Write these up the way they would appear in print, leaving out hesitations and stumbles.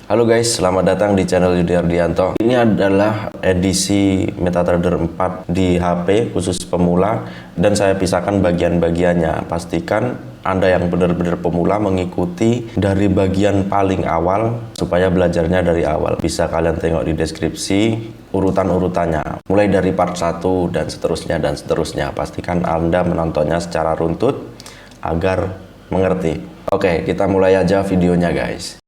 Halo guys, selamat datang di channel Yudi Ardianto. Ini adalah edisi MetaTrader 4 di HP khusus pemula dan saya pisahkan bagian-bagiannya. Pastikan Anda yang benar-benar pemula mengikuti dari bagian paling awal supaya belajarnya dari awal. Bisa kalian tengok di deskripsi urutan-urutannya. Mulai dari part 1 dan seterusnya. Pastikan Anda menontonnya secara runtut agar mengerti. Oke, kita mulai aja videonya guys.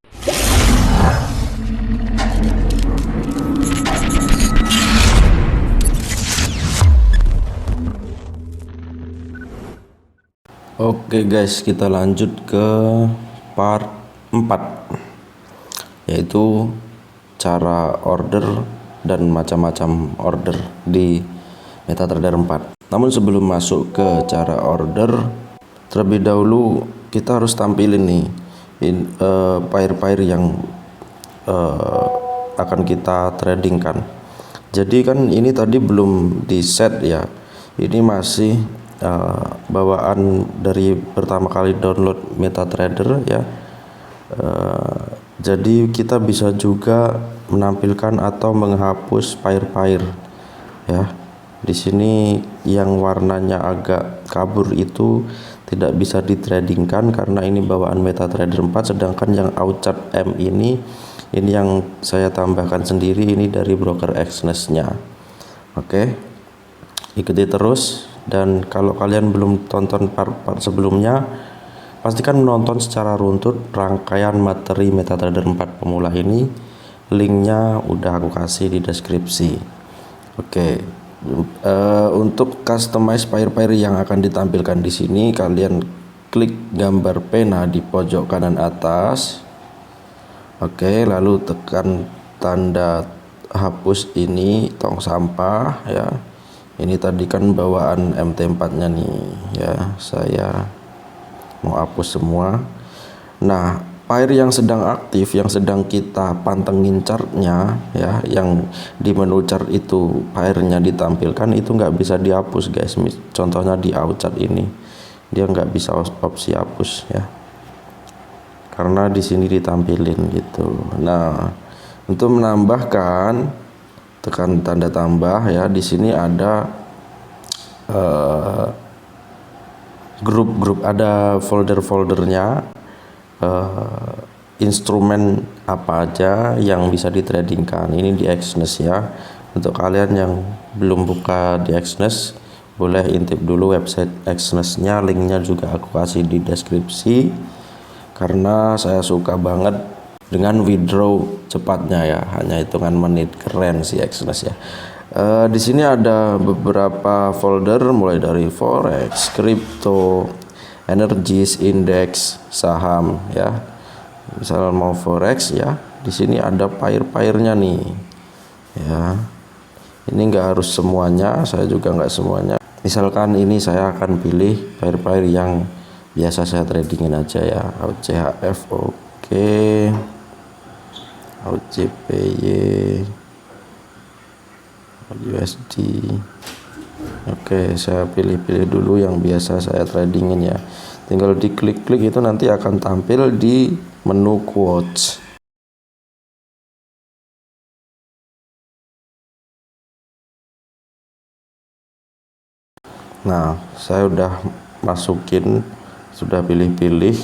Oke guys, kita lanjut ke part 4, yaitu cara order dan macam-macam order di MetaTrader 4. Namun sebelum masuk ke cara order, terlebih dahulu kita harus tampilin nih pair-pair yang akan kita trading kan. Jadi kan ini tadi belum di set ya, ini masih bawaan dari pertama kali download MetaTrader ya. Jadi kita bisa juga menampilkan atau menghapus pair-pair ya. Di sini yang warnanya agak kabur itu tidak bisa ditradingkan karena ini bawaan MetaTrader 4, sedangkan yang Outchart M ini yang saya tambahkan sendiri, ini dari broker Exness-nya. Oke, ikuti terus. Dan kalau kalian belum tonton part-part sebelumnya, pastikan menonton secara runtut rangkaian materi MetaTrader 4 pemula ini. Linknya udah aku kasih di deskripsi. Oke, untuk customize pair-pair yang akan ditampilkan di sini, kalian klik gambar pena di pojok kanan atas. Oke, lalu tekan tanda hapus ini, tong sampah ya. Ini tadi kan bawaan MT4 nya nih ya, saya mau hapus semua. Nah, pair yang sedang aktif, yang sedang kita pantengin chartnya ya, yang di menu chart itu pairnya ditampilkan, itu nggak bisa dihapus guys. Contohnya di Outchart ini, dia nggak bisa opsi hapus ya, karena di sini ditampilin gitu. Nah, untuk menambahkan, tekan tanda tambah ya. Di sini ada grup-grup, ada folder-foldernya, instrumen apa aja yang bisa ditradingkan. Ini di Exness ya. Untuk kalian yang belum buka di Exness, boleh intip dulu website Exness-nya, linknya juga aku kasih di deskripsi, karena saya suka banget dengan withdraw cepatnya ya, hanya hitungan menit. Keren sih Exness ya. Di sini ada beberapa folder mulai dari forex, crypto, energies, index, saham ya. Misal mau forex ya, di sini ada pair-pairnya nih ya. Ini enggak harus semuanya, saya juga enggak semuanya. Misalkan ini saya akan pilih pair-pair yang biasa saya tradingin aja ya. OCHF oke. OCPY, USD. Oke, saya pilih-pilih dulu yang biasa saya tradingin ya. Tinggal diklik-klik, itu nanti akan tampil di menu quotes. Nah, saya udah masukin, sudah pilih-pilih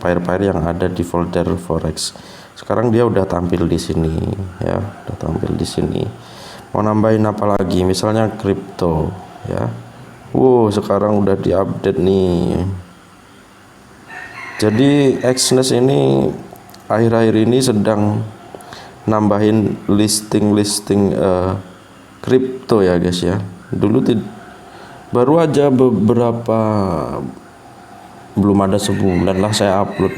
pair-pair yang ada di folder forex. Sekarang dia udah tampil di sini ya, udah tampil di sini. Mau nambahin apa lagi? Misalnya kripto ya. Wow, sekarang udah diupdate nih. Jadi Exness ini akhir-akhir ini sedang nambahin listing kripto ya guys ya. Dulu baru aja beberapa, belum ada sebulan lah saya upload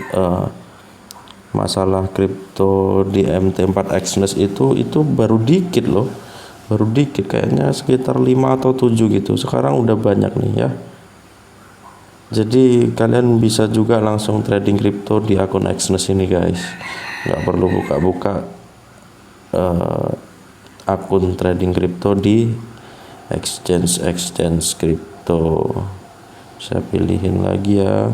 masalah kripto di MT4 Exness itu baru dikit loh, baru dikit, kayaknya sekitar 5 atau 7 gitu. Sekarang udah banyak nih ya. Jadi kalian bisa juga langsung trading kripto di akun Exness ini guys, nggak perlu buka-buka akun trading kripto di exchange kripto. Saya pilihin lagi ya.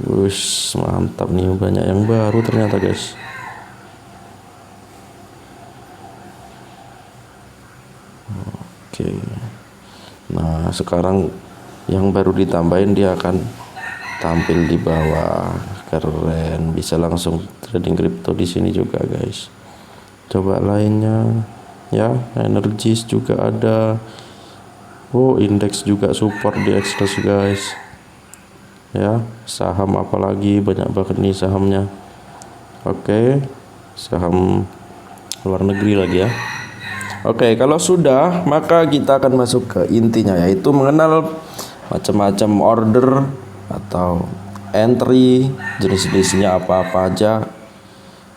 Wush, mantap nih, banyak yang baru ternyata guys. Oke. Nah, sekarang yang baru ditambahin dia akan tampil di bawah. Keren, bisa langsung trading crypto di sini juga guys. Coba lainnya ya, Energies juga ada. Oh, indeks juga support di Express guys. Ya, saham apalagi banyak banget nih sahamnya. Oke, saham luar negeri lagi ya. Oke, kalau sudah maka kita akan masuk ke intinya, yaitu mengenal macam-macam order atau entry, jenis-jenisnya apa-apa aja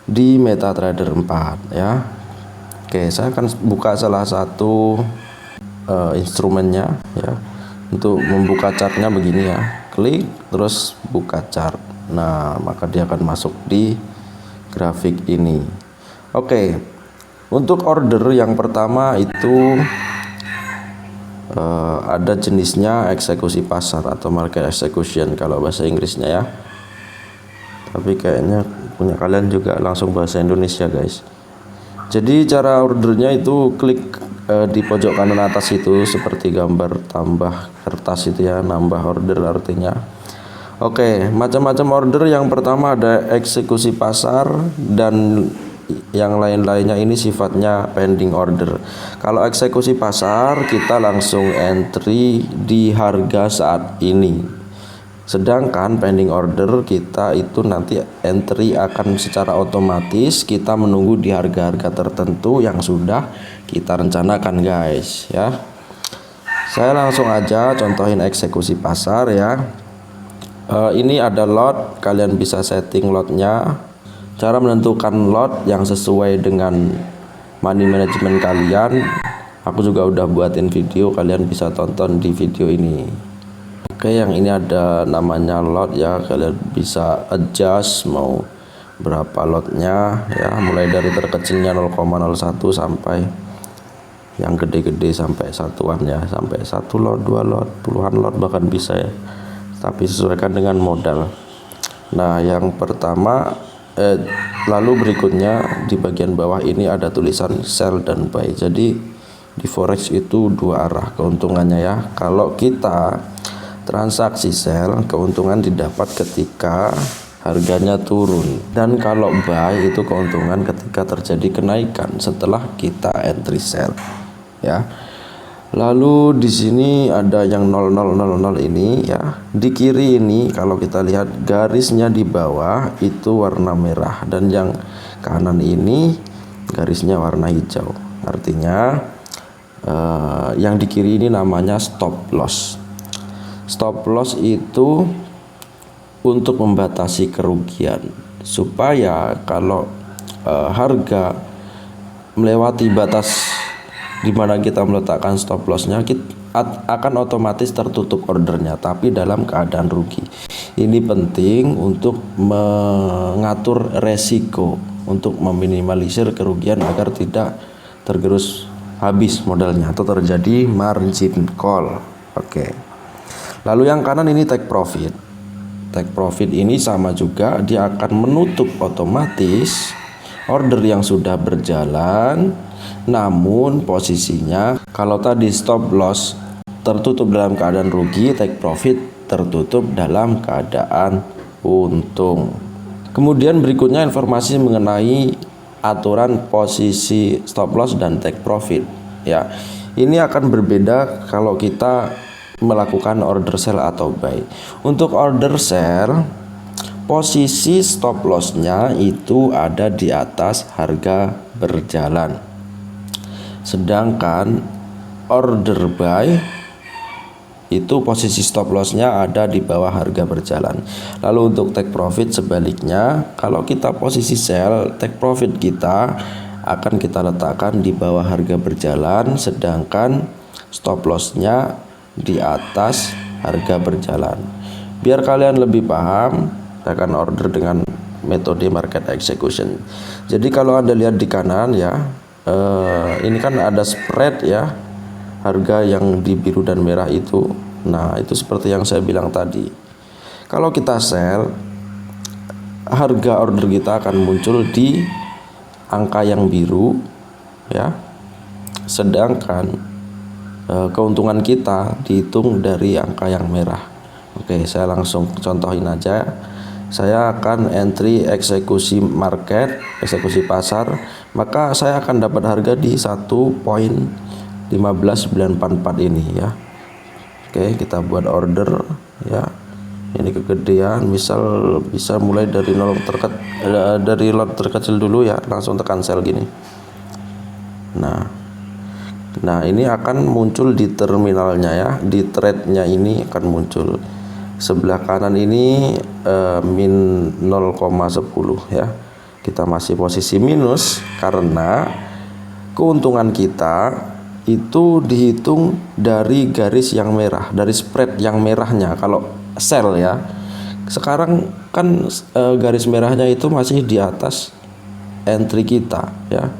di MetaTrader 4 ya. Oke, saya akan buka salah satu instrumennya ya. Untuk membuka chartnya begini ya, klik terus buka chart. Nah, maka dia akan masuk di grafik ini. Oke, untuk order yang pertama itu ada jenisnya eksekusi pasar atau market execution kalau bahasa Inggrisnya ya. Tapi kayaknya punya kalian juga langsung bahasa Indonesia guys. Jadi cara ordernya itu klik di pojok kanan atas itu seperti gambar tambah kertas itu ya, nambah order artinya. Oke, macam-macam order. Yang pertama ada eksekusi pasar dan yang lain-lainnya ini sifatnya pending order. Kalau eksekusi pasar kita langsung entry di harga saat ini. Sedangkan pending order kita itu nanti entry akan secara otomatis kita menunggu di harga-harga tertentu yang sudah kita rencanakan guys ya. Saya langsung aja contohin eksekusi pasar ya. Ini ada lot, kalian bisa setting lotnya. Cara menentukan lot yang sesuai dengan money management kalian, aku juga udah buatin video, kalian bisa tonton di video ini. Oke, yang ini ada namanya lot ya, kalian bisa adjust mau berapa lotnya ya, mulai dari terkecilnya 0,01 sampai yang gede-gede sampai satuan ya, sampai 1 lot, 2 lot, puluhan lot bahkan bisa ya, tapi sesuaikan dengan modal. Nah, yang pertama lalu berikutnya di bagian bawah ini ada tulisan sell dan buy. Jadi di forex itu dua arah keuntungannya ya. Kalau kita transaksi sell, keuntungan didapat ketika harganya turun, dan kalau buy itu keuntungan ketika terjadi kenaikan setelah kita entry sell ya. Lalu di sini ada yang 0000 ini ya. Di kiri ini kalau kita lihat garisnya di bawah itu warna merah, dan yang kanan ini garisnya warna hijau. Artinya yang di kiri ini namanya stop loss. Stop loss itu untuk membatasi kerugian, supaya kalau harga melewati batas di mana kita meletakkan stop lossnya, akan otomatis tertutup ordernya, tapi dalam keadaan rugi. Ini penting untuk mengatur resiko, untuk meminimalisir kerugian agar tidak tergerus habis modalnya atau terjadi margin call. Oke. Lalu yang kanan ini take profit. Take profit ini sama juga, dia akan menutup otomatis order yang sudah berjalan, namun posisinya kalau tadi stop loss tertutup dalam keadaan rugi, take profit tertutup dalam keadaan untung. Kemudian berikutnya informasi mengenai aturan posisi stop loss dan take profit ya. Ini akan berbeda kalau kita melakukan order sell atau buy. Untuk order sell, posisi stop lossnya itu ada di atas harga berjalan, sedangkan order buy itu posisi stop lossnya ada di bawah harga berjalan. Lalu untuk take profit sebaliknya, kalau kita posisi sell, take profit kita akan kita letakkan di bawah harga berjalan, sedangkan stop lossnya di atas harga berjalan. Biar kalian lebih paham, saya akan order dengan metode market execution. Jadi kalau Anda lihat di kanan ya, ini kan ada spread ya, harga yang di biru dan merah itu. Nah, itu seperti yang saya bilang tadi. Kalau kita sell, harga order kita akan muncul di angka yang biru ya. Sedangkan keuntungan kita dihitung dari angka yang merah. Oke, saya langsung contohin aja. Saya akan entry eksekusi market, eksekusi pasar, maka saya akan dapat harga di 1.15944 ini ya. Oke, kita buat order ya. Ini kegedean, misal bisa mulai dari dari lot terkecil dulu ya, langsung tekan sell gini. Nah ini akan muncul di terminalnya ya, di trade-nya ini akan muncul. Sebelah kanan ini min 0,10 ya. Kita masih posisi minus karena keuntungan kita itu dihitung dari garis yang merah, dari spread yang merahnya kalau sell ya. Sekarang kan garis merahnya itu masih di atas entry kita ya.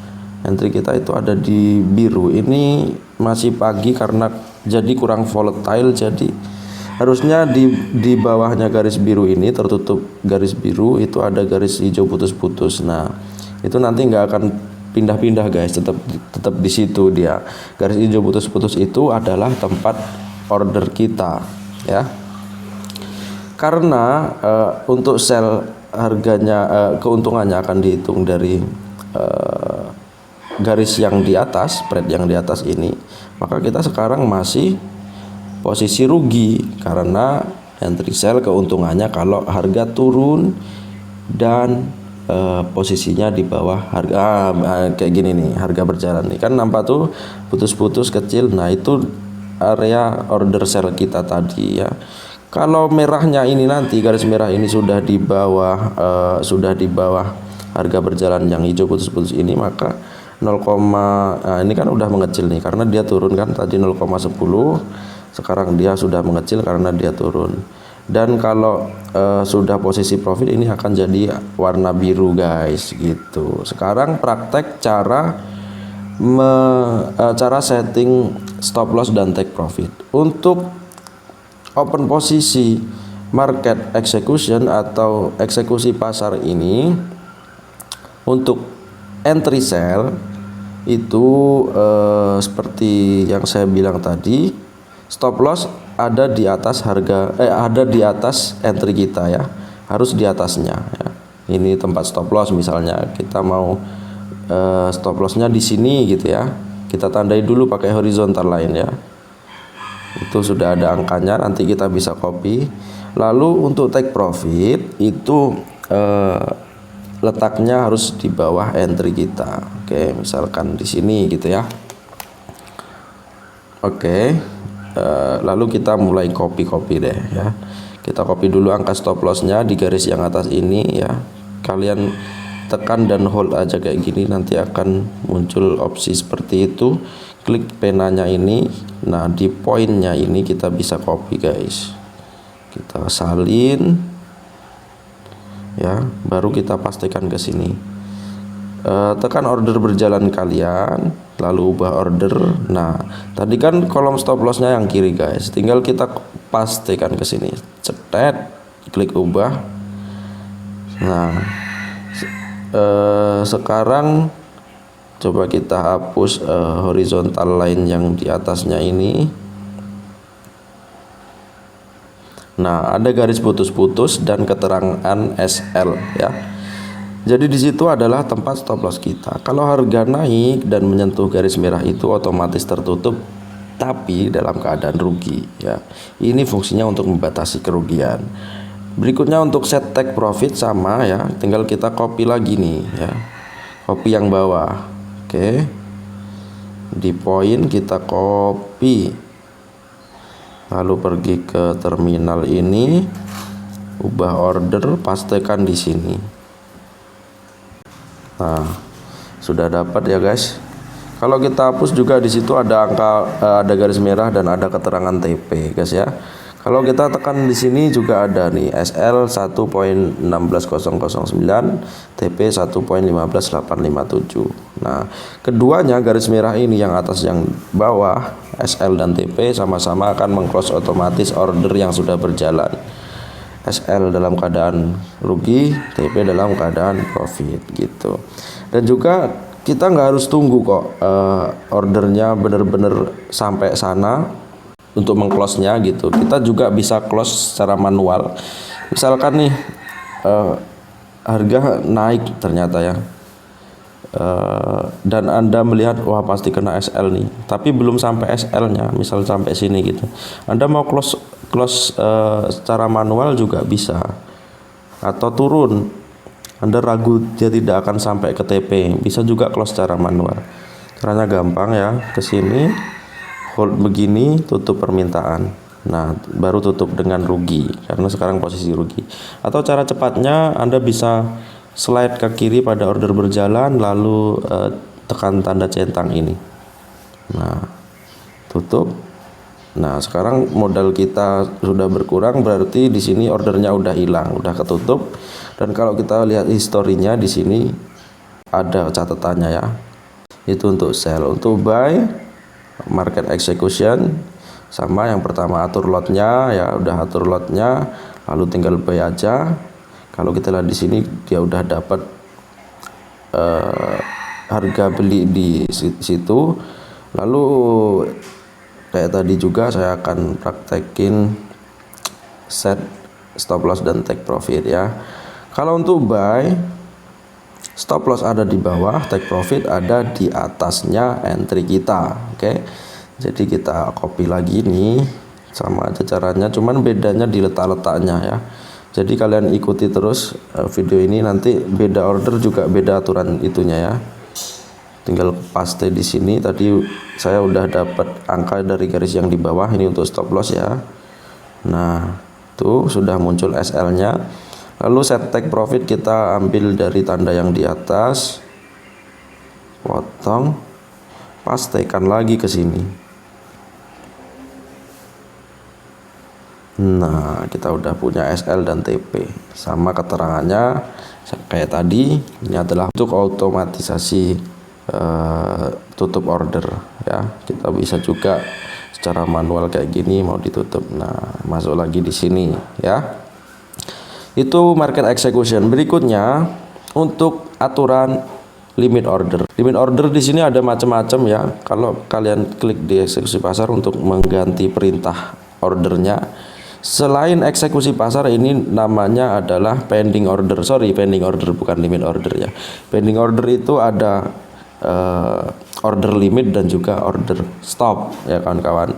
Entry kita itu ada di biru. Ini masih pagi karena jadi kurang volatile, jadi harusnya di bawahnya garis biru ini, tertutup garis biru itu ada garis hijau putus-putus. Nah itu nanti nggak akan pindah-pindah guys, tetap di situ dia. Garis hijau putus-putus itu adalah tempat order kita ya. Karena untuk sell harganya keuntungannya akan dihitung dari garis yang di atas, spread yang di atas ini, maka kita sekarang masih posisi rugi karena entry sell keuntungannya kalau harga turun dan posisinya di bawah harga kayak gini nih, harga berjalan nih kan nampak tuh putus-putus kecil. Nah itu area order sell kita tadi ya. Kalau merahnya ini nanti garis merah ini sudah di bawah harga berjalan yang hijau putus-putus ini, maka 0, nah ini kan udah mengecil nih karena dia turun kan tadi 0,10, sekarang dia sudah mengecil karena dia turun. Dan kalau sudah posisi profit ini akan jadi warna biru guys gitu. Sekarang praktek cara setting stop loss dan take profit. Untuk open posisi market execution atau eksekusi pasar ini, untuk entry sell itu seperti yang saya bilang tadi, stop loss ada di atas ada di atas entry kita ya, harus di atasnya ya. Ini tempat stop loss, misalnya kita mau stop lossnya di sini gitu ya, kita tandai dulu pakai horizontal line ya. Itu sudah ada angkanya, nanti kita bisa copy. Lalu untuk take profit itu letaknya harus di bawah entry kita. Oke, misalkan di sini gitu ya. Oke, lalu kita mulai copy deh ya. Kita copy dulu angka stop lossnya di garis yang atas ini ya. Kalian tekan dan hold aja kayak gini, nanti akan muncul opsi seperti itu. Klik penanya ini, nah di poinnya ini kita bisa copy guys. Kita salin ya, baru kita pastikan ke sini. Tekan order berjalan kalian, lalu ubah order. Nah tadi kan kolom stop lossnya yang kiri guys, tinggal kita pastikan ke sini, cetet, klik ubah. Nah sekarang coba kita hapus horizontal line yang di atasnya ini. Nah, ada garis putus-putus dan keterangan SL ya. Jadi di situ adalah tempat stop loss kita. Kalau harga naik dan menyentuh garis merah itu otomatis tertutup, tapi dalam keadaan rugi ya. Ini fungsinya untuk membatasi kerugian. Berikutnya untuk set take profit sama ya, tinggal kita copy lagi nih ya. Copy yang bawah. Oke. Di poin kita copy. Lalu pergi ke terminal ini, ubah order, pastikan di sini. Nah, sudah dapat ya guys. Kalau kita hapus juga di situ ada ada garis merah dan ada keterangan TP guys ya. Kalau kita tekan di sini juga ada nih SL 1.16009, TP 1.15857. Nah, keduanya garis merah ini yang atas yang bawah, SL dan TP sama-sama akan meng-close otomatis order yang sudah berjalan. SL dalam keadaan rugi, TP dalam keadaan profit gitu. Dan juga kita nggak harus tunggu kok ordernya bener-bener sampai sana untuk mengclose-nya gitu. Kita juga bisa close secara manual. Misalkan nih harga naik ternyata ya, dan Anda melihat wah pasti kena SL nih, tapi belum sampai SL-nya, misal sampai sini gitu. Anda mau close secara manual juga bisa, atau turun. Anda ragu dia tidak akan sampai ke TP, bisa juga close secara manual. Caranya gampang ya, ke sini hold begini, tutup permintaan. Nah, baru tutup dengan rugi karena sekarang posisi rugi. Atau cara cepatnya Anda bisa slide ke kiri pada order berjalan, lalu tekan tanda centang ini. Nah, tutup. Nah, sekarang modal kita sudah berkurang, berarti di sini ordernya udah hilang, udah ketutup. Dan kalau kita lihat historinya di sini ada catatannya ya. Itu untuk sell. Untuk buy, market execution sama yang pertama atur lotnya ya, udah atur lotnya, lalu tinggal buy aja. Kalau kita lihat di sini dia udah dapat harga beli di situ. Lalu kayak tadi juga saya akan praktekin set stop loss dan take profit ya. Kalau untuk buy, stop loss ada di bawah, take profit ada di atasnya entry kita. Oke. Jadi kita copy lagi nih, sama aja caranya, cuman bedanya di letak-letaknya ya. Jadi kalian ikuti terus video ini, nanti beda order juga beda aturan itunya ya. Tinggal paste di sini. Tadi saya udah dapat angka dari garis yang di bawah, ini untuk stop loss ya. Nah, tuh sudah muncul SL-nya. Lalu set take profit kita ambil dari tanda yang di atas, potong, pastekan lagi ke sini. Nah, kita udah punya SL dan TP sama keterangannya kayak tadi. Ini adalah untuk otomatisasi tutup order ya. Kita bisa juga secara manual kayak gini mau ditutup. Nah, masuk lagi di sini ya. Itu market execution. Berikutnya untuk aturan limit order. Limit order di sini ada macam-macam ya. Kalau kalian klik di eksekusi pasar untuk mengganti perintah ordernya, selain eksekusi pasar, ini namanya adalah pending order. Pending order bukan limit order ya. Pending order itu ada order limit dan juga order stop ya kawan-kawan.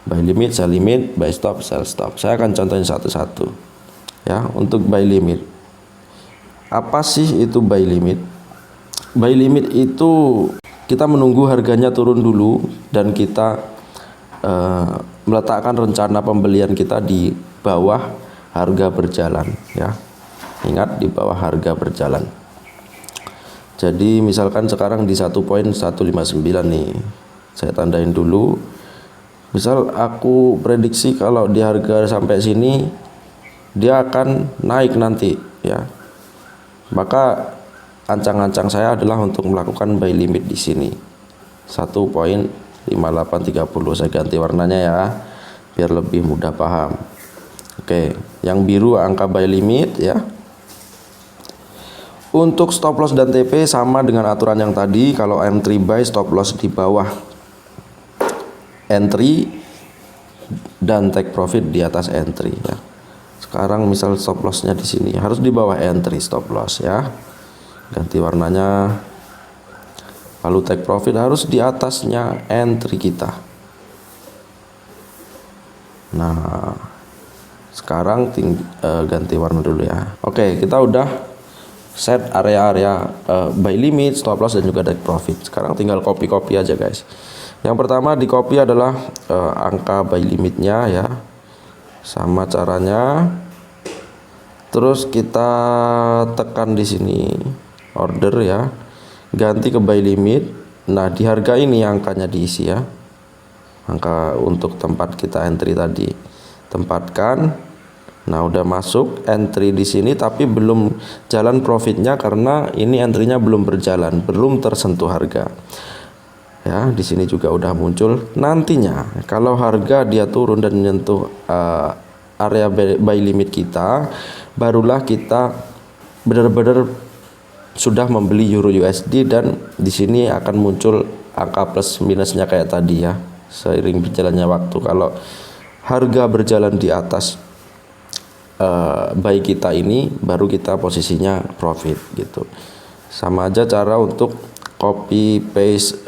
Buy limit, sell limit, buy stop, sell stop. Saya akan contohin satu-satu ya. Untuk buy limit, apa sih itu buy limit? Buy limit itu kita menunggu harganya turun dulu dan kita meletakkan rencana pembelian kita di bawah harga berjalan ya. Ingat, di bawah harga berjalan. Jadi misalkan sekarang di 1.159 nih, saya tandain dulu. Misal aku prediksi kalau di harga sampai sini dia akan naik nanti ya. Maka ancang-ancang saya adalah untuk melakukan buy limit di sini 1.5830. Saya ganti warnanya ya biar lebih mudah paham. Oke, yang biru angka buy limit ya. Untuk stop loss dan TP sama dengan aturan yang tadi. Kalau entry buy, stop loss di bawah entry dan take profit di atas entry ya. Sekarang misal stop lossnya di sini harus di bawah entry stop loss ya. Ganti warnanya. Lalu take profit harus di atasnya entry kita. Nah, sekarang ganti warna dulu ya. Oke, kita udah set area-area buy limit, stop loss dan juga take profit. Sekarang tinggal copy aja guys. Yang pertama di copy adalah angka buy limitnya ya. Sama caranya. Terus kita tekan di sini order ya. Ganti ke buy limit. Nah, di harga ini angkanya diisi ya. Angka untuk tempat kita entry tadi. Tempatkan. Nah, udah masuk entry di sini tapi belum jalan profitnya karena ini entry-nya belum berjalan, belum tersentuh harga. Ya, di sini juga udah muncul. Nantinya kalau harga dia turun dan menyentuh area buy limit kita, barulah kita benar-benar sudah membeli euro USD, dan di sini akan muncul angka plus minusnya kayak tadi ya, seiring berjalannya waktu. Kalau harga berjalan di atas buy kita ini, baru kita posisinya profit gitu. Sama aja cara untuk copy paste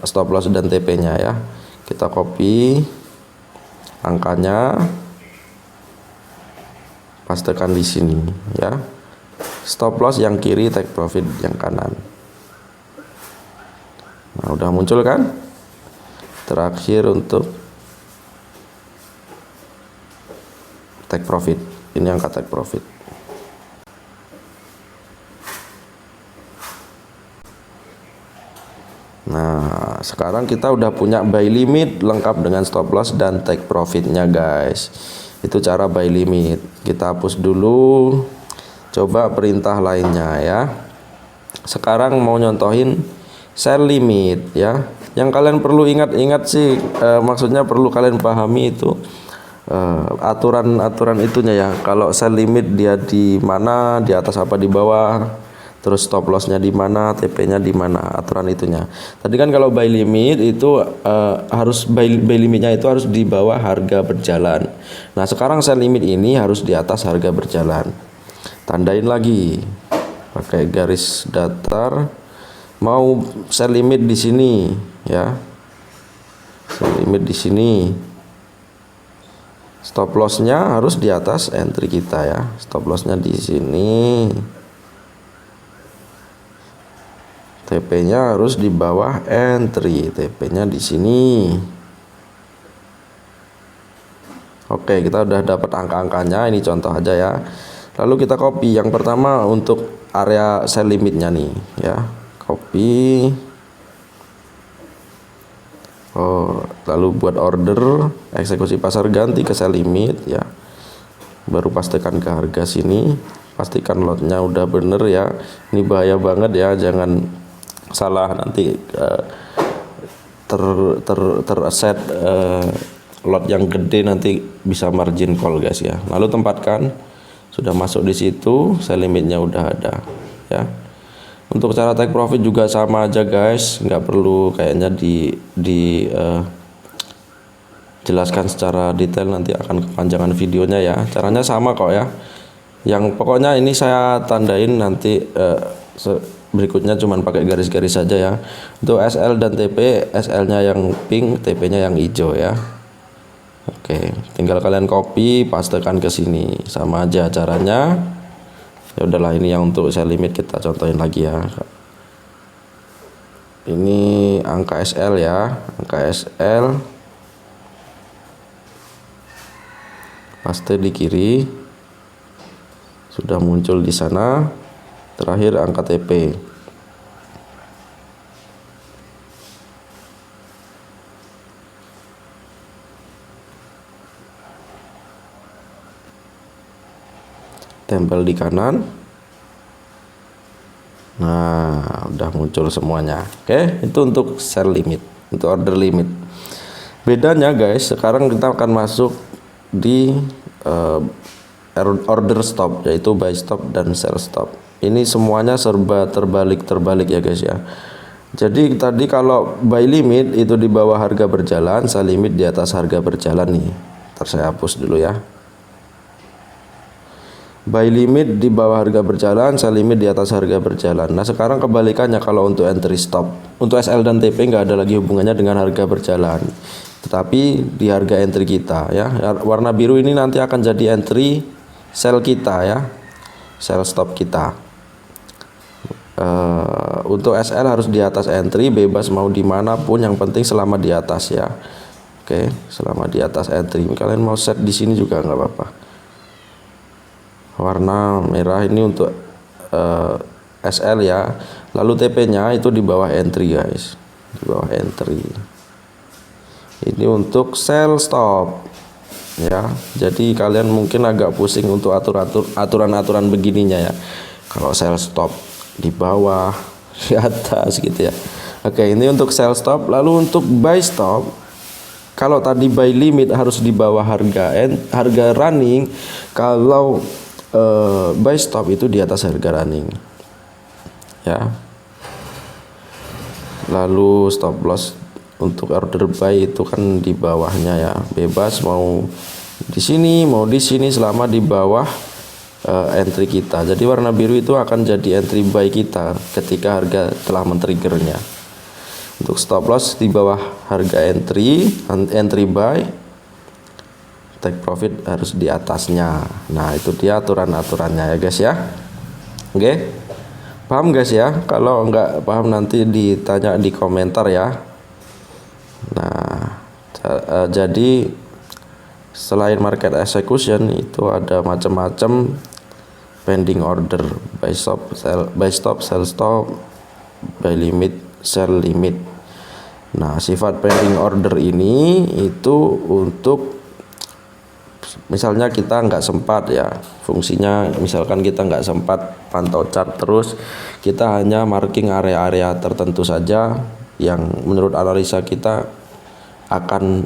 stop loss dan TP nya ya. Kita copy angkanya, pastekan di sini ya. Stop loss yang kiri, take profit yang kanan. Nah, udah muncul kan? Terakhir untuk take profit. Ini angka take profit. Nah, sekarang kita udah punya buy limit lengkap dengan stop loss dan take profitnya guys. Itu cara buy limit. Kita hapus dulu. Coba perintah lainnya ya. Sekarang mau nyontohin sell limit ya. Yang kalian perlu ingat-ingat sih, maksudnya perlu kalian pahami itu aturan itunya ya. Kalau sell limit dia di mana, di atas apa di bawah, terus stop lossnya di mana, TP-nya di mana, aturan itunya. Tadi kan kalau buy limit itu harus buy limitnya itu harus di bawah harga berjalan. Nah, sekarang sell limit ini harus di atas harga berjalan. Tandain lagi pakai garis datar. Mau sell limit di sini ya. Sell limit di sini. Stop lossnya harus di atas entry kita ya. Stop lossnya di sini. TP-nya harus di bawah entry. TP-nya di sini. Oke, kita udah dapat angka-angkanya. Ini contoh aja ya. Lalu kita copy yang pertama untuk area sell limitnya nih ya. Copy. Lalu buat order, eksekusi pasar ganti ke sell limit ya. Baru pastikan ke harga sini. Pastikan lotnya udah bener ya. Ini bahaya banget ya, jangan salah nanti terset lot yang gede, nanti bisa margin call guys ya. Lalu tempatkan, sudah masuk di situ, sell limitnya udah ada ya. Untuk cara take profit juga sama aja guys, nggak perlu kayaknya jelaskan secara detail, nanti akan kepanjangan videonya ya. Caranya sama kok ya. Yang pokoknya ini saya tandain nanti berikutnya cuman pakai garis-garis saja ya. Untuk SL dan TP, SL-nya yang pink, TP-nya yang hijau ya. Oke, tinggal kalian copy, pastekan ke sini. Sama aja caranya. Ya udahlah, ini yang untuk sell limit kita contohin lagi ya. Ini angka SL ya, angka SL. Paste di kiri. Sudah muncul di sana. Terakhir angka TP. Tempel di kanan. Nah, udah muncul semuanya. Oke, itu untuk sell limit, untuk order limit. Bedanya guys, sekarang kita akan masuk di order stop, yaitu buy stop dan sell stop. Ini semuanya serba terbalik ya guys ya. Jadi tadi kalau buy limit itu di bawah harga berjalan, sell limit di atas harga berjalan nih. Ntar saya hapus dulu ya. Buy limit di bawah harga berjalan, sell limit di atas harga berjalan. Nah, sekarang kebalikannya kalau untuk entry stop. Untuk SL dan TP nggak ada lagi hubungannya dengan harga berjalan, tetapi di harga entry kita ya. Warna biru ini nanti akan jadi entry sell kita ya, sell stop kita. Untuk SL harus di atas entry, bebas mau dimanapun, yang penting selama di atas ya. Oke, selama di atas entry. Kalian mau set di sini juga nggak apa-apa. Warna merah ini untuk SL ya. Lalu TP-nya itu di bawah entry guys, di bawah entry. Ini untuk sell stop ya. Jadi kalian mungkin agak pusing untuk aturan-aturan begininya ya. Kalau sell stop di bawah, di atas gitu ya. Oke, ini untuk sell stop. Lalu untuk buy stop, Kalau tadi buy limit harus di bawah harga running, kalau buy stop itu di atas harga running ya. Lalu stop loss untuk order buy itu kan di bawahnya ya, bebas mau di sini mau di sini selama di bawah entry kita. Jadi warna biru itu akan jadi entry buy kita ketika harga telah men-triggernya. Untuk stop loss di bawah harga entry buy, take profit harus di atasnya. Nah, itu dia aturan-aturannya ya guys ya. Oke, paham guys ya? Kalau nggak paham nanti ditanya di komentar ya. Nah, jadi selain market execution itu ada macam-macam pending order, buy stop, sell stop, buy limit, sell limit. Nah, sifat pending order ini itu untuk misalnya kita nggak sempat ya, fungsinya misalkan kita nggak sempat pantau chart terus, kita hanya marking area-area tertentu saja yang menurut analisa kita akan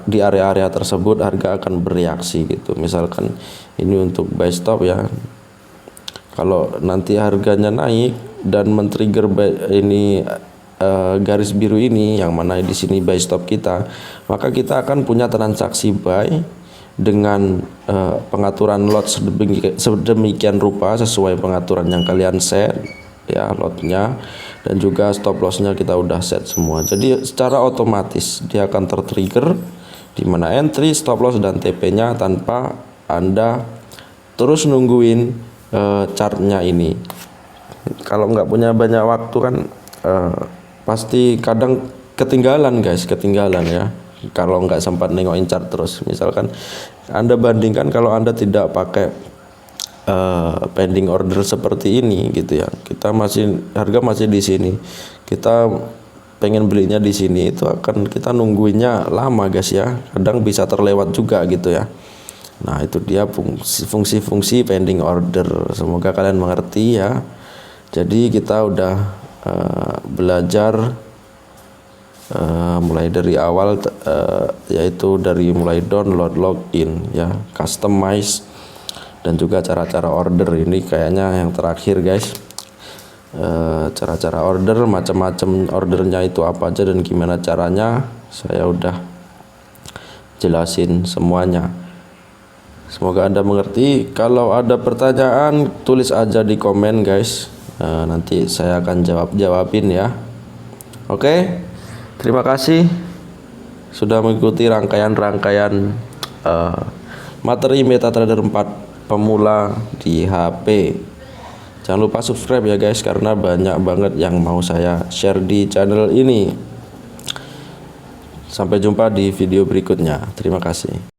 di area-area tersebut harga akan bereaksi gitu. Misalkan ini untuk buy stop ya, kalau nanti harganya naik dan men-trigger ini garis biru ini yang mana di sini buy stop kita, maka kita akan punya transaksi buy dengan pengaturan lot sedemikian rupa sesuai pengaturan yang kalian set ya, lotnya, dan juga stop lossnya kita udah set semua. Jadi secara otomatis dia akan tertrigger di mana entry, stop loss dan TP-nya tanpa Anda terus nungguin chartnya ini. Kalau nggak punya banyak waktu kan pasti kadang ketinggalan guys, ya. Kalau nggak sempat nengokin chart terus, misalkan Anda bandingkan kalau Anda tidak pakai pending order seperti ini gitu ya, harga masih di sini, kita pengen belinya di sini, itu akan kita nungguinnya lama guys ya, kadang bisa terlewat juga gitu ya. Nah, itu dia fungsi-fungsi pending order, semoga kalian mengerti ya. Jadi kita udah belajar mulai dari awal yaitu dari mulai download, login ya, customize, dan juga cara-cara order. Ini kayaknya yang terakhir guys, cara-cara order, macam-macam ordernya itu apa aja dan gimana caranya, saya udah jelasin semuanya. Semoga Anda mengerti. Kalau ada pertanyaan tulis aja di komen guys, nanti saya akan jawabin ya. Oke, terima kasih sudah mengikuti rangkaian materi MetaTrader 4 pemula di HP. Jangan lupa subscribe ya guys, karena banyak banget yang mau saya share di channel ini. Sampai jumpa di video berikutnya. Terima kasih.